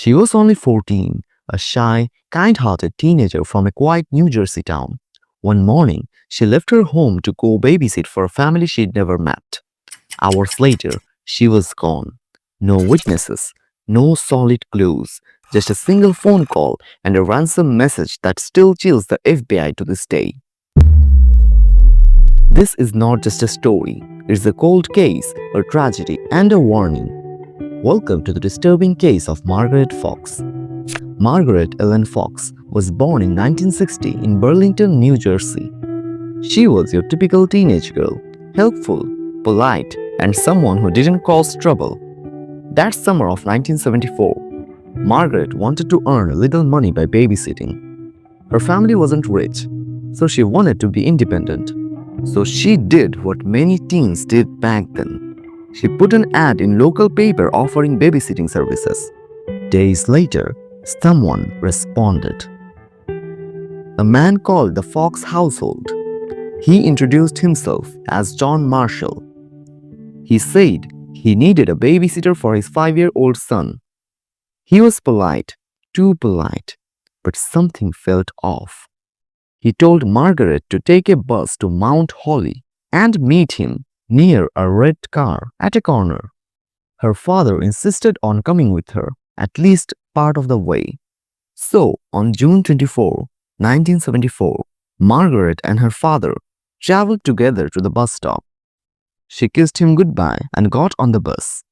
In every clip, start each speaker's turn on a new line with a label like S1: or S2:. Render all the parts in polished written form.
S1: She was only 14, a shy, kind-hearted teenager from a quiet New Jersey town. One morning, she left her home to go babysit for a family she'd never met. Hours later, she was gone. No witnesses, no solid clues, just a single phone call and a ransom message that still chills the FBI to this day. This is not just a story, it's a cold case, a tragedy, and a warning. Welcome to the disturbing case of Margaret Fox. Margaret Ellen Fox was born in 1960 in Burlington, New Jersey. She was your typical teenage girl, helpful, polite, and someone who didn't cause trouble. That summer of 1974, Margaret wanted to earn a little money by babysitting. Her family wasn't rich, so she wanted to be independent. So she did what many teens did back then. She put an ad in local paper offering babysitting services. Days later, someone responded. A man called the Fox household. He introduced himself as John Marshall. He said he needed a babysitter for his 5-year-old son. He was polite, too polite, but something felt off. He told Margaret to take a bus to Mount Holly and meet him near a red car at a corner. Her father insisted on coming with her, at least part of the way. So, on June 24, 1974, Margaret and her father traveled together to the bus stop. She kissed him goodbye and got on the bus,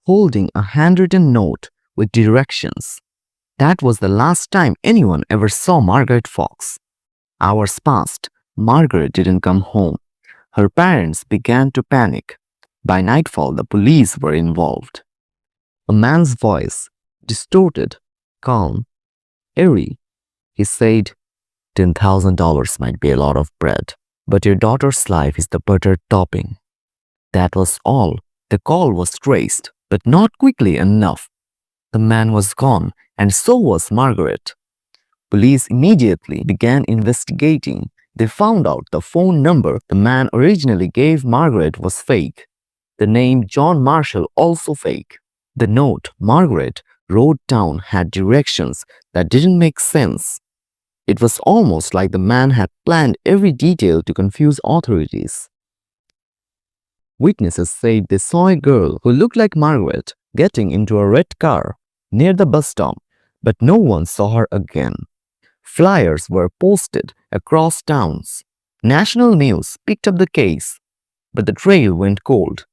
S1: holding a handwritten note with directions. That was the last time anyone ever saw Margaret Fox. Hours passed. Margaret didn't come home. Her parents began to panic. By nightfall, the police were involved. A man's voice, distorted, calm, eerie. He said, $10,000 might be a lot of bread, but your daughter's life is the butter topping. That was all. The call was traced, but not quickly enough. The man was gone, and so was Margaret. Police immediately began investigating. They found out the phone number the man originally gave Margaret was fake. The name John Marshall also fake. The note Margaret wrote down had directions that didn't make sense. It was almost like the man had planned every detail to confuse authorities. Witnesses said they saw a girl who looked like Margaret getting into a red car near the bus stop, but no one saw her again. Flyers were posted across towns. National news picked up the case, but the trail went cold.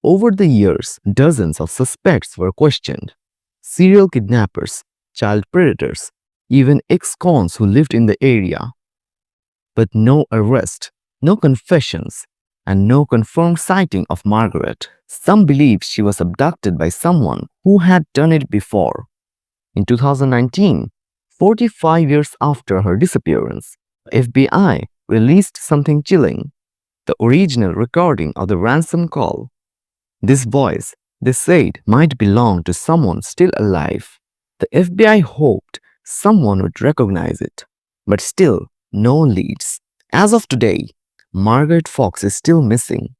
S1: Over the years, dozens of suspects were questioned. Serial kidnappers, child predators, even ex-cons who lived in the area. But no arrest, no confessions, and no confirmed sighting of Margaret. Some believe she was abducted by someone who had done it before. In 2019, 45 years after her disappearance, the FBI released something chilling, the original recording of the ransom call. This voice, they said, might belong to someone still alive. The FBI hoped someone would recognize it, but still no leads. As of today, Margaret Fox is still missing.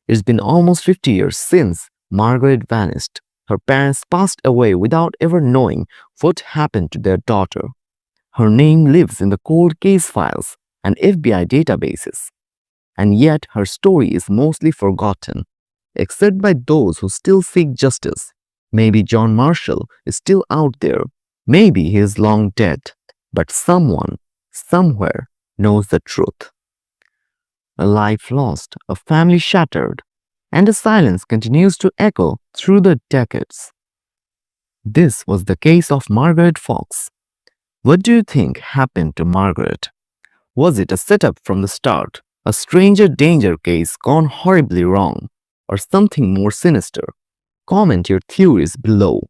S1: It's been almost 50 years since Margaret vanished. Her parents passed away without ever knowing what happened to their daughter. Her name lives in the cold case files and FBI databases. And yet her story is mostly forgotten, except by those who still seek justice. Maybe John Marshall is still out there. Maybe he is long dead. But someone, somewhere, knows the truth. A life lost, a family shattered, and the silence continues to echo through the decades. This was the case of Margaret Fox. What do you think happened to Margaret? Was it a setup from the start, a stranger danger case gone horribly wrong, or something more sinister? Comment your theories below.